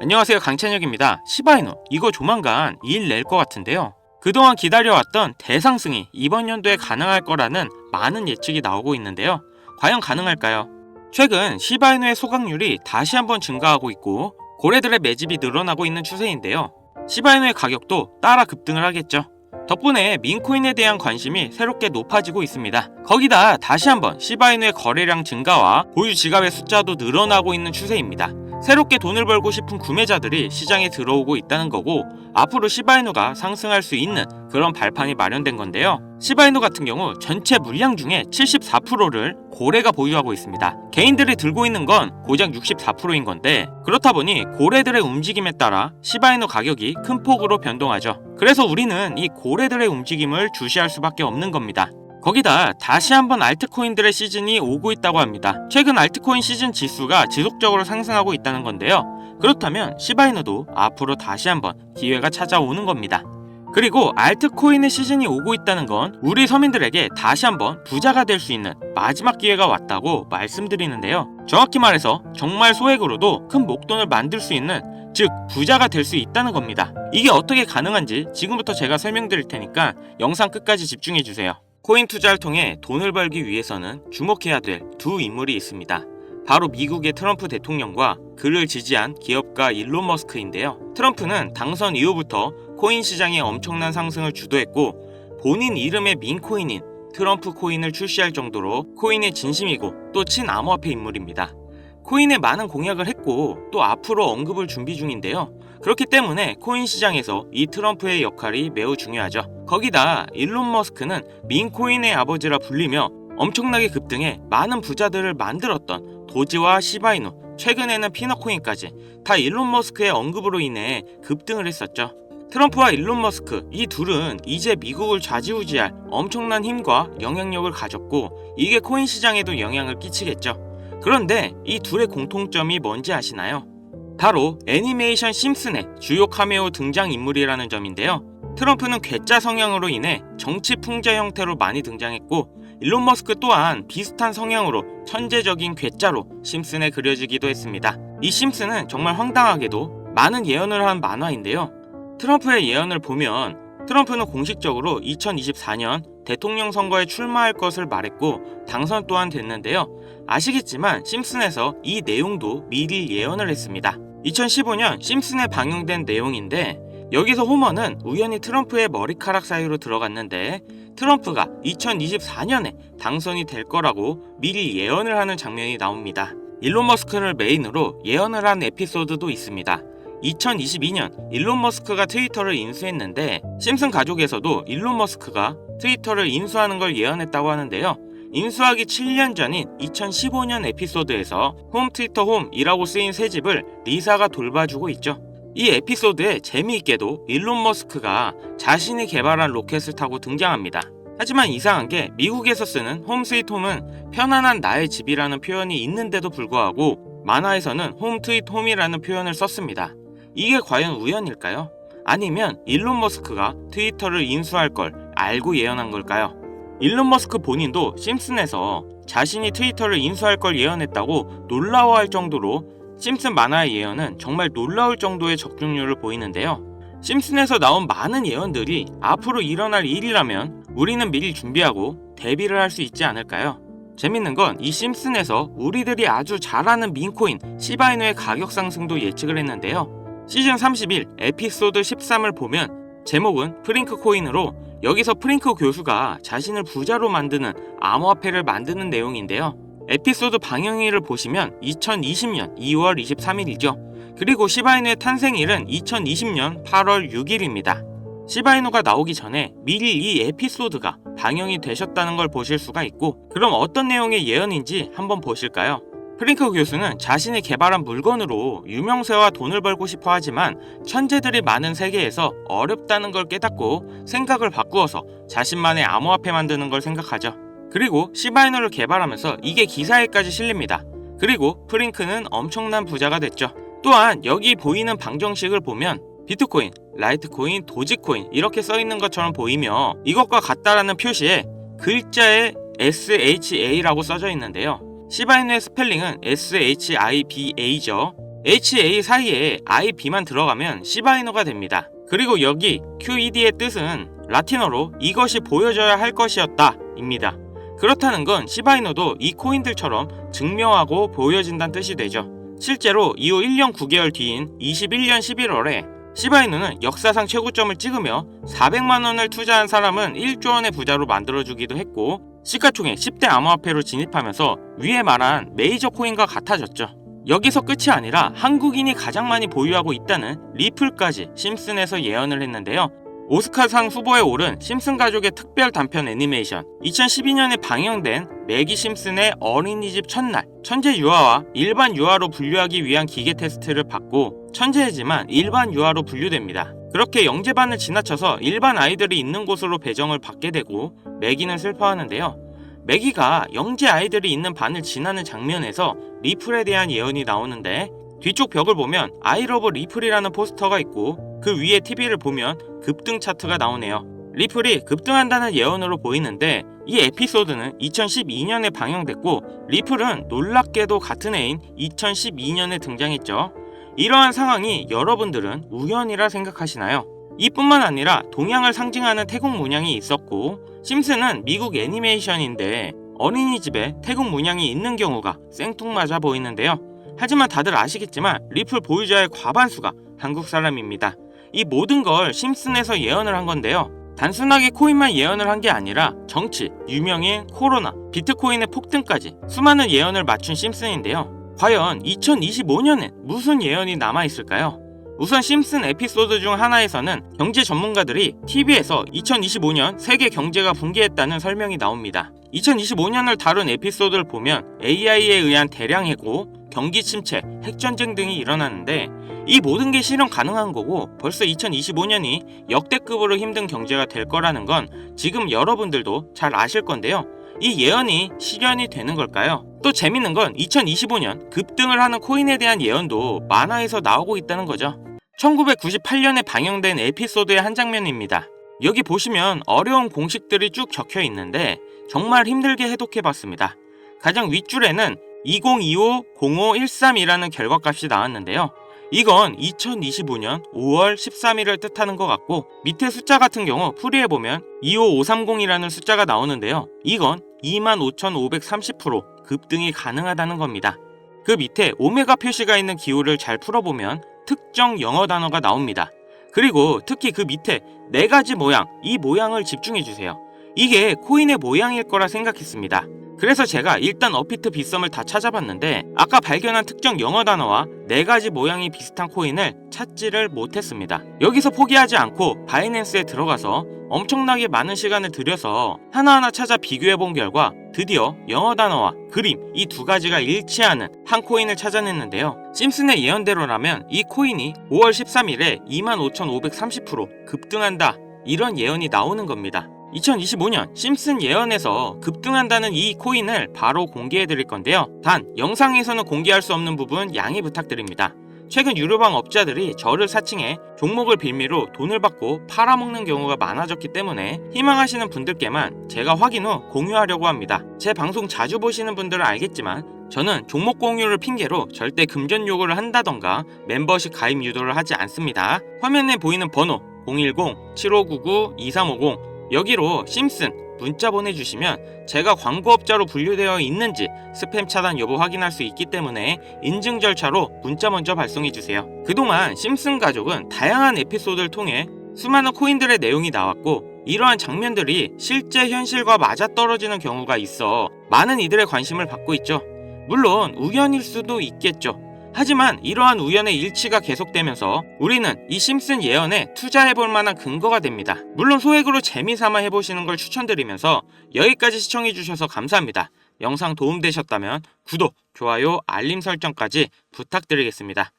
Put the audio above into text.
안녕하세요, 강찬혁입니다. 시바이누 이거 조만간 일 낼 것 같은데요. 그동안 기다려왔던 대상승이 이번 연도에 가능할 거라는 많은 예측이 나오고 있는데요. 과연 가능할까요? 최근 시바이누의 소각률이 다시 한번 증가하고 있고 고래들의 매집이 늘어나고 있는 추세인데요. 시바이누의 가격도 따라 급등을 하겠죠. 덕분에 민코인에 대한 관심이 새롭게 높아지고 있습니다. 거기다 다시 한번 시바이누의 거래량 증가와 보유 지갑의 숫자도 늘어나고 있는 추세입니다. 새롭게 돈을 벌고 싶은 구매자들이 시장에 들어오고 있다는 거고, 앞으로 시바이누가 상승할 수 있는 그런 발판이 마련된 건데요. 시바이누 같은 경우 전체 물량 중에 74%를 고래가 보유하고 있습니다. 개인들이 들고 있는 건 고작 64%인 건데, 그렇다 보니 고래들의 움직임에 따라 시바이누 가격이 큰 폭으로 변동하죠. 그래서 우리는 이 고래들의 움직임을 주시할 수밖에 없는 겁니다. 거기다 다시 한번 알트코인들의 시즌이 오고 있다고 합니다. 최근 알트코인 시즌 지수가 지속적으로 상승하고 있다는 건데요. 그렇다면 시바이누도 앞으로 다시 한번 기회가 찾아오는 겁니다. 그리고 알트코인의 시즌이 오고 있다는 건 우리 서민들에게 다시 한번 부자가 될 수 있는 마지막 기회가 왔다고 말씀드리는데요. 정확히 말해서 정말 소액으로도 큰 목돈을 만들 수 있는, 즉 부자가 될 수 있다는 겁니다. 이게 어떻게 가능한지 지금부터 제가 설명드릴 테니까 영상 끝까지 집중해주세요. 코인 투자를 통해 돈을 벌기 위해서는 주목해야 될 두 인물이 있습니다. 바로 미국의 트럼프 대통령과 그를 지지한 기업가 일론 머스크인데요. 트럼프는 당선 이후부터 코인 시장의 엄청난 상승을 주도했고, 본인 이름의 민코인인 트럼프 코인을 출시할 정도로 코인의 진심이고 또 친암호화폐 인물입니다. 코인에 많은 공약을 했고 또 앞으로 언급을 준비 중인데요. 그렇기 때문에 코인 시장에서 이 트럼프의 역할이 매우 중요하죠. 거기다 일론 머스크는 민코인의 아버지라 불리며 엄청나게 급등해 많은 부자들을 만들었던 도지와 시바이누, 최근에는 피너코인까지 다 일론 머스크의 언급으로 인해 급등을 했었죠. 트럼프와 일론 머스크, 이 둘은 이제 미국을 좌지우지할 엄청난 힘과 영향력을 가졌고, 이게 코인 시장에도 영향을 끼치겠죠. 그런데 이 둘의 공통점이 뭔지 아시나요? 바로 애니메이션 심슨의 주요 카메오 등장인물이라는 점인데요. 트럼프는 괴짜 성향으로 인해 정치 풍자 형태로 많이 등장했고, 일론 머스크 또한 비슷한 성향으로 천재적인 괴짜로 심슨에 그려지기도 했습니다. 이 심슨은 정말 황당하게도 많은 예언을 한 만화인데요. 트럼프의 예언을 보면 트럼프는 공식적으로 2024년 대통령 선거에 출마할 것을 말했고 당선 또한 됐는데요. 아시겠지만 심슨에서 이 내용도 미리 예언을 했습니다. 2015년 심슨에 방영된 내용인데, 여기서 호머는 우연히 트럼프의 머리카락 사이로 들어갔는데 트럼프가 2024년에 당선이 될 거라고 미리 예언을 하는 장면이 나옵니다. 일론 머스크를 메인으로 예언을 한 에피소드도 있습니다. 2022년 일론 머스크가 트위터를 인수했는데 심슨 가족에서도 일론 머스크가 트위터를 인수하는 걸 예언했다고 하는데요. 인수하기 7년 전인 2015년 에피소드에서 홈 트위터 홈이라고 쓰인 새 집을 리사가 돌봐주고 있죠. 이 에피소드에 재미있게도 일론 머스크가 자신이 개발한 로켓을 타고 등장합니다. 하지만 이상한 게 미국에서 쓰는 홈 스위트 홈은 편안한 나의 집이라는 표현이 있는데도 불구하고 만화에서는 홈 트위트 홈이라는 표현을 썼습니다. 이게 과연 우연일까요? 아니면 일론 머스크가 트위터를 인수할 걸 알고 예언한 걸까요? 일론 머스크 본인도 심슨에서 자신이 트위터를 인수할 걸 예언했다고 놀라워할 정도로 심슨 만화의 예언은 정말 놀라울 정도의 적중률을 보이는데요. 심슨에서 나온 많은 예언들이 앞으로 일어날 일이라면 우리는 미리 준비하고 대비를 할 수 있지 않을까요? 재밌는 건 이 심슨에서 우리들이 아주 잘 아는 민코인 시바이누의 가격 상승도 예측을 했는데요. 시즌 31 에피소드 13을 보면 제목은 프링크 코인으로, 여기서 프링크 교수가 자신을 부자로 만드는 암호화폐를 만드는 내용인데요. 에피소드 방영일을 보시면 2020년 2월 23일이죠. 그리고 시바이누의 탄생일은 2020년 8월 6일입니다. 시바이누가 나오기 전에 미리 이 에피소드가 방영이 되셨다는 걸 보실 수가 있고, 그럼 어떤 내용의 예언인지 한번 보실까요? 프링크 교수는 자신이 개발한 물건으로 유명세와 돈을 벌고 싶어 하지만 천재들이 많은 세계에서 어렵다는 걸 깨닫고 생각을 바꾸어서 자신만의 암호화폐 만드는 걸 생각하죠. 그리고 시바이누를 개발하면서 이게 기사에까지 실립니다. 그리고 프링크는 엄청난 부자가 됐죠. 또한 여기 보이는 방정식을 보면 비트코인, 라이트코인, 도지코인 이렇게 써있는 것처럼 보이며 이것과 같다라는 표시에 글자에 SHA라고 써져 있는데요. 시바이누의 스펠링은 SHIBA죠. HA 사이에 IB만 들어가면 시바이노가 됩니다. 그리고 여기 QED의 뜻은 라틴어로 이것이 보여져야 할 것이었다 입니다. 그렇다는 건 시바이노도 이 코인들처럼 증명하고 보여진다는 뜻이 되죠. 실제로 이후 1년 9개월 뒤인 21년 11월에 시바이누는 역사상 최고점을 찍으며 400만원을 투자한 사람은 1조 원의 부자로 만들어주기도 했고, 시가총액 10대 암호화폐로 진입하면서 위에 말한 메이저 코인과 같아졌죠. 여기서 끝이 아니라 한국인이 가장 많이 보유하고 있다는 리플까지 심슨에서 예언을 했는데요. 오스카상 후보에 오른 심슨 가족의 특별 단편 애니메이션, 2012년에 방영된 매기 심슨의 어린이집 첫날, 천재 유아와 일반 유아로 분류하기 위한 기계 테스트를 받고 천재이지만 일반 유아로 분류됩니다. 그렇게 영재반을 지나쳐서 일반 아이들이 있는 곳으로 배정을 받게 되고 매기는 슬퍼하는데요. 매기가 영재 아이들이 있는 반을 지나는 장면에서 리플에 대한 예언이 나오는데, 뒤쪽 벽을 보면 I love 리플이라는 포스터가 있고 그 위에 TV를 보면 급등 차트가 나오네요. 리플이 급등한다는 예언으로 보이는데, 이 에피소드는 2012년에 방영됐고 리플은 놀랍게도 같은 해인 2012년에 등장했죠. 이러한 상황이 여러분들은 우연이라 생각하시나요? 이뿐만 아니라 동양을 상징하는 태국 문양이 있었고, 심슨은 미국 애니메이션인데 어린이집에 태국 문양이 있는 경우가 생뚱맞아 보이는데요. 하지만 다들 아시겠지만 리플 보유자의 과반수가 한국 사람입니다. 이 모든 걸 심슨에서 예언을 한 건데요. 단순하게 코인만 예언을 한 게 아니라 정치, 유명인, 코로나, 비트코인의 폭등까지 수많은 예언을 맞춘 심슨인데요. 과연 2025년엔 무슨 예언이 남아있을까요? 우선 심슨 에피소드 중 하나에서는 경제 전문가들이 TV에서 2025년 세계 경제가 붕괴했다는 설명이 나옵니다. 2025년을 다룬 에피소드를 보면 AI에 의한 대량 해고, 경기 침체, 핵전쟁 등이 일어나는데, 이 모든 게 실현 가능한 거고 벌써 2025년이 역대급으로 힘든 경제가 될 거라는 건 지금 여러분들도 잘 아실 건데요. 이 예언이 실현이 되는 걸까요? 또 재밌는 건 2025년 급등을 하는 코인에 대한 예언도 만화에서 나오고 있다는 거죠. 1998년에 방영된 에피소드의 한 장면입니다. 여기 보시면 어려운 공식들이 쭉 적혀 있는데 정말 힘들게 해독해봤습니다. 가장 윗줄에는 2025-0513이라는 결과값이 나왔는데요. 이건 2025년 5월 13일을 뜻하는 것 같고, 밑에 숫자 같은 경우 풀이해보면 25530이라는 숫자가 나오는데요. 이건 25,530% 급등이 가능하다는 겁니다. 그 밑에 오메가 표시가 있는 기호를 잘 풀어보면 특정 영어 단어가 나옵니다. 그리고 특히 그 밑에 4가지 모양, 이 모양을 집중해주세요. 이게 코인의 모양일 거라 생각했습니다. 그래서 제가 일단 업비트 빗썸을 다 찾아봤는데 아까 발견한 특정 영어 단어와 4가지 모양이 비슷한 코인을 찾지를 못했습니다. 여기서 포기하지 않고 바이낸스에 들어가서 엄청나게 많은 시간을 들여서 하나하나 찾아 비교해본 결과 드디어 영어 단어와 그림, 이 2가지가 일치하는 한 코인을 찾아냈는데요. 심슨의 예언대로라면 이 코인이 5월 13일에 25,530% 급등한다, 이런 예언이 나오는 겁니다. 2025년 심슨 예언에서 급등한다는 이 코인을 바로 공개해 드릴 건데요. 단 영상에서는 공개할 수 없는 부분 양해 부탁드립니다. 최근 유료방 업자들이 저를 사칭해 종목을 빌미로 돈을 받고 팔아먹는 경우가 많아졌기 때문에 희망하시는 분들께만 제가 확인 후 공유하려고 합니다. 제 방송 자주 보시는 분들은 알겠지만 저는 종목 공유를 핑계로 절대 금전 요구를 한다던가 멤버십 가입 유도를 하지 않습니다. 화면에 보이는 번호 010-7599-2350 여기로 심슨 문자 보내주시면 제가 광고업자로 분류되어 있는지 스팸 차단 여부 확인할 수 있기 때문에 인증 절차로 문자 먼저 발송해주세요. 그동안 심슨 가족은 다양한 에피소드를 통해 수많은 코인들의 내용이 나왔고, 이러한 장면들이 실제 현실과 맞아떨어지는 경우가 있어 많은 이들의 관심을 받고 있죠. 물론 우연일 수도 있겠죠. 하지만 이러한 우연의 일치가 계속되면서 우리는 이 심슨 예언에 투자해볼 만한 근거가 됩니다. 물론 소액으로 재미삼아 해보시는 걸 추천드리면서 여기까지 시청해주셔서 감사합니다. 영상 도움되셨다면 구독, 좋아요, 알림 설정까지 부탁드리겠습니다.